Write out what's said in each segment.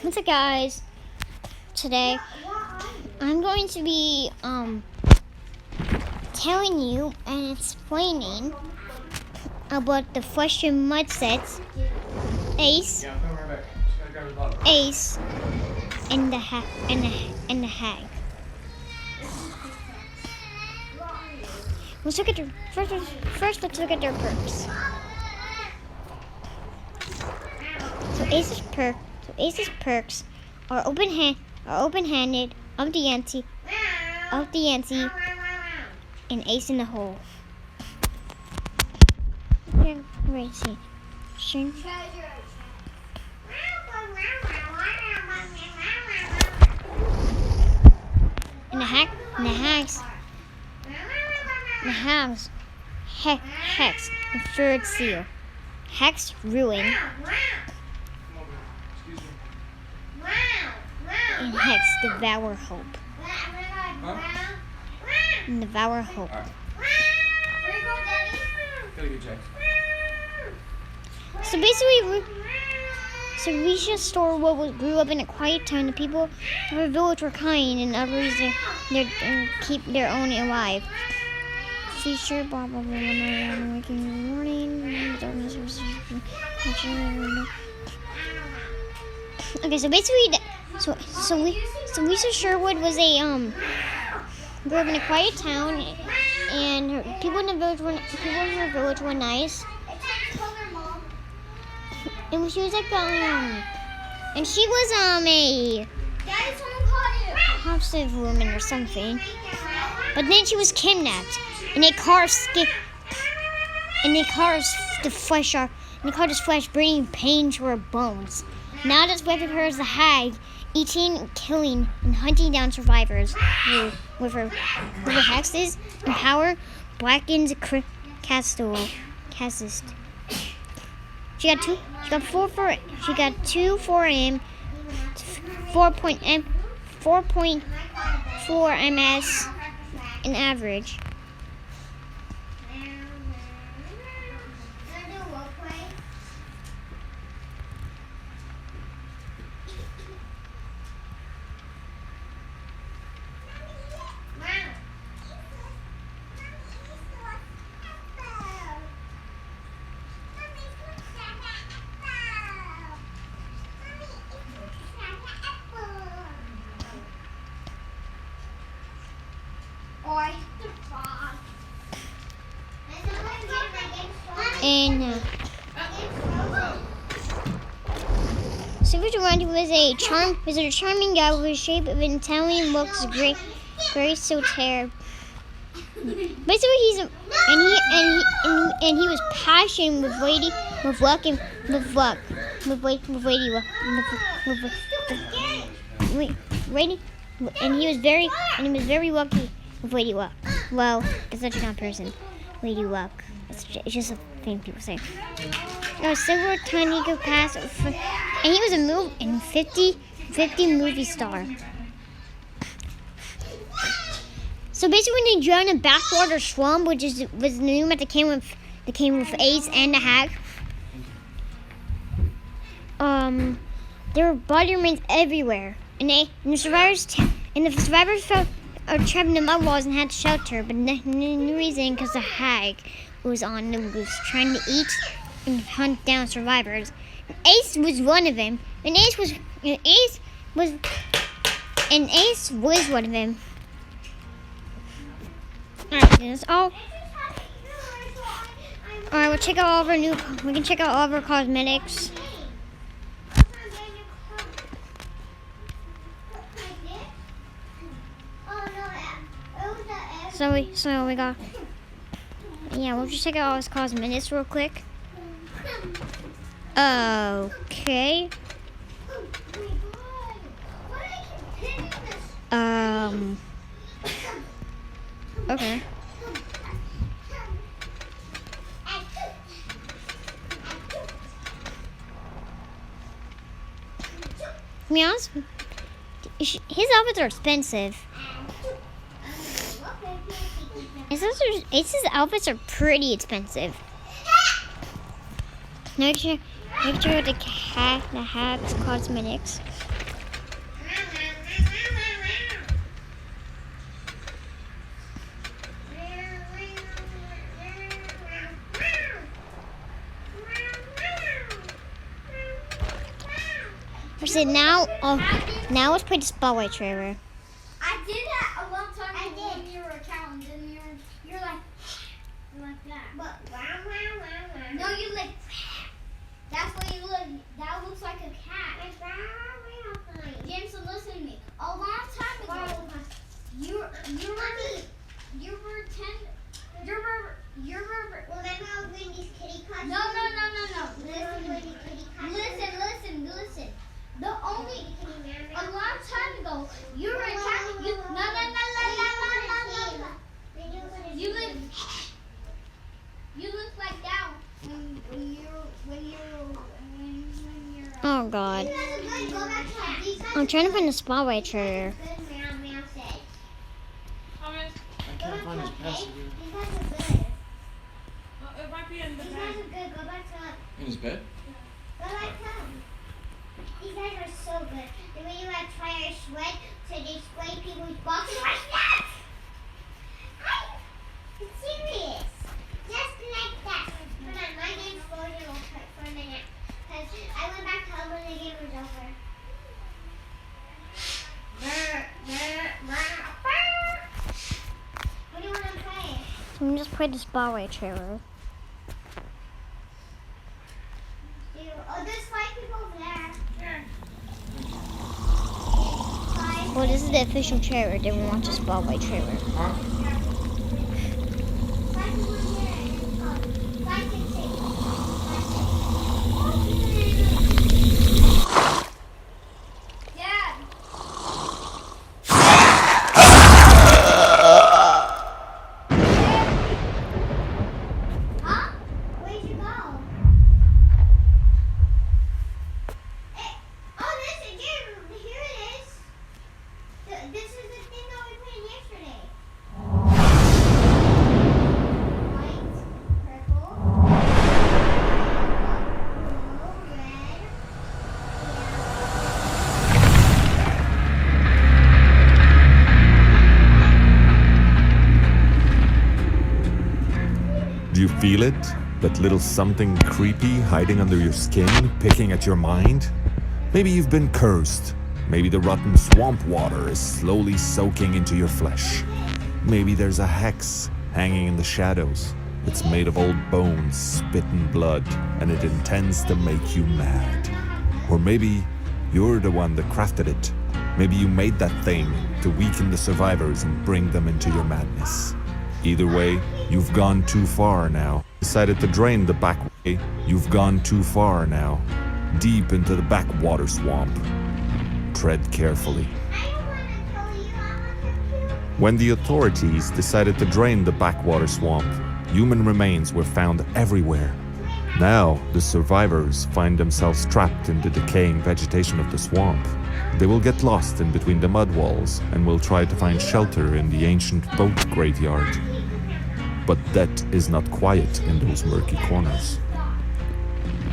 What's up, guys? Today I'm going to be telling you and explaining about the flesh and mud sets, Ace, and the hag. Let's look at their first. Let's look at their perks. So Ace's perks are open-handed, up the ante, and Ace in the hole. Here, right, see. Sure. And the Hex, the third seal. Hex, ruin. And Hex, devour hope. And devour hope. So basically, we should store what grew up in a quiet town. The people of our village were kind, and others keep their own alive. Feature blah blah blah. Waking in the morning. Okay, so basically, so Lisa Sherwood was a grew up in a quiet town, and people in her village were nice. And she was like and she was a positive woman or something. But then she was kidnapped, and they carved the flesh, bringing pain to her bones. Now that's left with her as the hag, eating, killing, and hunting down survivors with her hexes and power. Blackens Castle. She got 4.4 MS in average. And Savage Randy was a charming guy with a shape of an Italian looks, grace so terrible. Basically, he was passionate with Lady Luck. And he was very lucky with Lady Luck. Well, it's such a kind of person, Lady Luck. It's just a thing people say. There was several tiny good pass, and he was a 50 movie star. So basically, when they drowned in backwater swamp, which was the new map that came with Ace and the hag. There were body remains everywhere, and the survivors felt trapped in the mud walls and had shelter, but no reason because the hag was on the loose, trying to eat and hunt down survivors. Ace was one of them, and Ace was one of them. Alright, that's all. Alright, we can check out all of our cosmetics. So we got. Yeah, we'll just check out all his cosmetics real quick. Okay. Okay. To be honest, his outfits are expensive. Ace's outfits are pretty expensive. Now Picture of the cat that has cosmetics. Now let's play the spotlight trailer. I did that a long time ago when you were a cow, and then you're like that. But no, you like. That's what you look. That looks like a cat. Jameson, listen to me. A long time ago, you were 10. Remember I was doing these kitty costumes? No. Listen. The only a long time ago, you were a cat. You look like that when you're. Oh God. I'm trying to find the spotlight trailer. I can't find his passage. It might be in the bed. Go back to In his bed? Go back to These guys are so good. The way you have fire sweat, so they spray people's boxes like that. It's serious. Just like that. Hold on, my name's Golden will hurt for a minute. Because I went back home when the game was over. What do you want to play? So I'm just play the spotlight trailer. Oh, there's 5 people over there. Well, this is the official trailer. They won't watch the spotlight trailer. Huh? 5 people here, and it's called 5, 6, 8. Dad. Huh? Where'd you go? Oh, here it is. This is the thing that we played yesterday. White, purple, blue, red, Do you feel it? That little something creepy hiding under your skin, picking at your mind? Maybe you've been cursed. Maybe the rotten swamp water is slowly soaking into your flesh. Maybe there's a hex hanging in the shadows. It's made of old bones, spit and blood, and it intends to make you mad. Or maybe you're the one that crafted it. Maybe you made that thing to weaken the survivors and bring them into your madness. Either way, you've gone too far now. Decided to drain the back way. You've gone too far now. Deep into the backwater swamp. Tread carefully. I don't want to tell you. I want to kill. When the authorities decided to drain the backwater swamp, human remains were found everywhere. Now, the survivors find themselves trapped in the decaying vegetation of the swamp. They will get lost in between the mud walls and will try to find shelter in the ancient boat graveyard. But that is not quiet in those murky corners.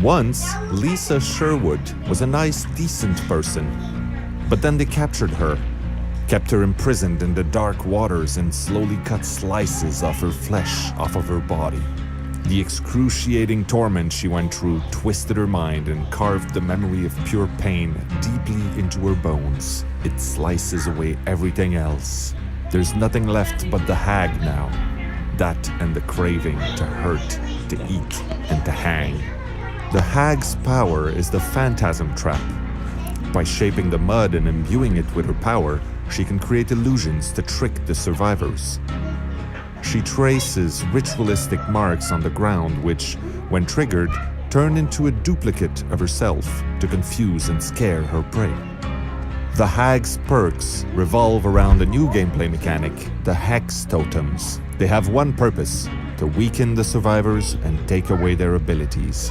Once, Lisa Sherwood was a nice, decent person. But then they captured her, kept her imprisoned in the dark waters and slowly cut slices of her flesh off of her body. The excruciating torment she went through twisted her mind and carved the memory of pure pain deeply into her bones. It slices away everything else. There's nothing left but the hag now. That and the craving to hurt, to eat, and to hang. The hag's power is the phantasm trap. By shaping the mud and imbuing it with her power, she can create illusions to trick the survivors. She traces ritualistic marks on the ground which, when triggered, turn into a duplicate of herself to confuse and scare her prey. The hag's perks revolve around a new gameplay mechanic, the Hex Totems. They have one purpose: to weaken the survivors and take away their abilities.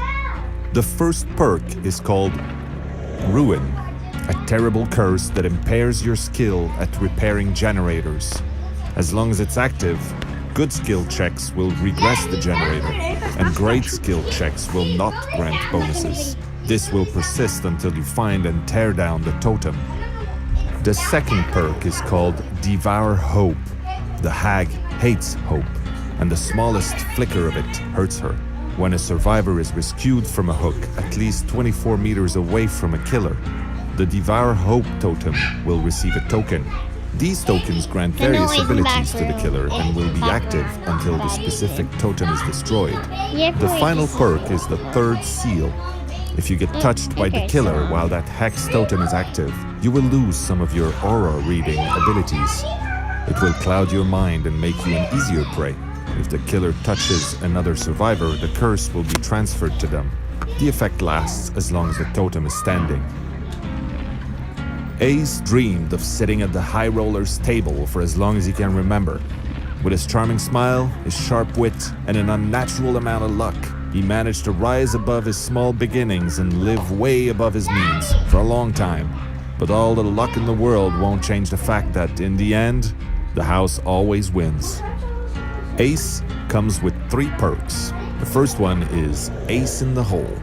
The first perk is called Ruin, a terrible curse that impairs your skill at repairing generators. As long as it's active, Good skill checks will regress the generator, and great skill checks will not grant bonuses. This will persist until you find and tear down the totem. The second perk is called Devour Hope. The hag hates hope, and the smallest flicker of it hurts her. When a survivor is rescued from a hook at least 24 meters away from a killer, the Devour Hope totem will receive a token. These tokens grant various abilities to the killer and will be active until the specific totem is destroyed. The final perk is the third seal. If you get touched by the killer while that hex totem is active, you will lose some of your aura reading abilities. It will cloud your mind and make you an easier prey. If the killer touches another survivor, the curse will be transferred to them. The effect lasts as long as the totem is standing. Ace dreamed of sitting at the High Roller's table for as long as he can remember. With his charming smile, his sharp wit, and an unnatural amount of luck, he managed to rise above his small beginnings and live way above his means for a long time. But all the luck in the world won't change the fact that, in the end, the house always wins. Ace comes with 3 perks. The first one is Ace in the Hole.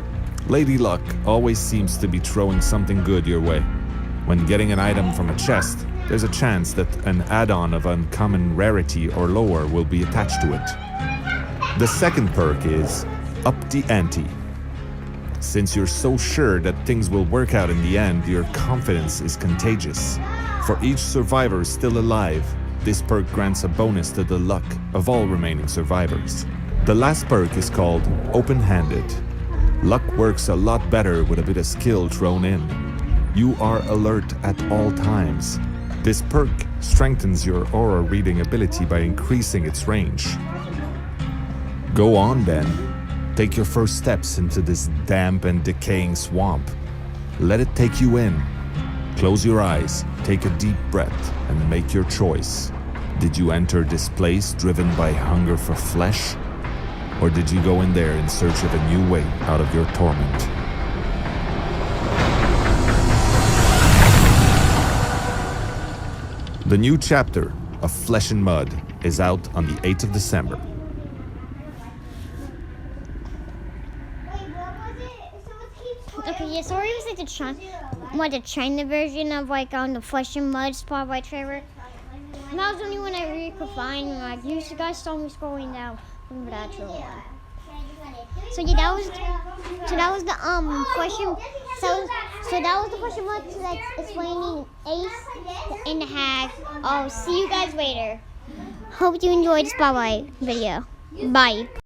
Lady Luck always seems to be throwing something good your way. When getting an item from a chest, there's a chance that an add-on of uncommon rarity or lower will be attached to it. The second perk is Up the Ante. Since you're so sure that things will work out in the end, your confidence is contagious. For each survivor still alive, this perk grants a bonus to the luck of all remaining survivors. The last perk is called Open-Handed. Luck works a lot better with a bit of skill thrown in. You are alert at all times. This perk strengthens your aura reading ability by increasing its range. Go on then. Take your first steps into this damp and decaying swamp. Let it take you in. Close your eyes, take a deep breath, and make your choice. Did you enter this place driven by hunger for flesh? Or did you go in there in search of a new way out of your torment? The new chapter of Flesh and Mud is out on the 8th of December. Okay, yeah, sorry it was like the China version of like the Flesh and Mud Spotlight trailer. And that was the only one I really could find. Like you guys saw me scrolling down looking for the actual one. So yeah, that was the Flesh and so that was the Flesh and Mud that's explaining Ace and the Hag. I'll see you guys later. Hope you enjoyed the Spotlight video. Bye.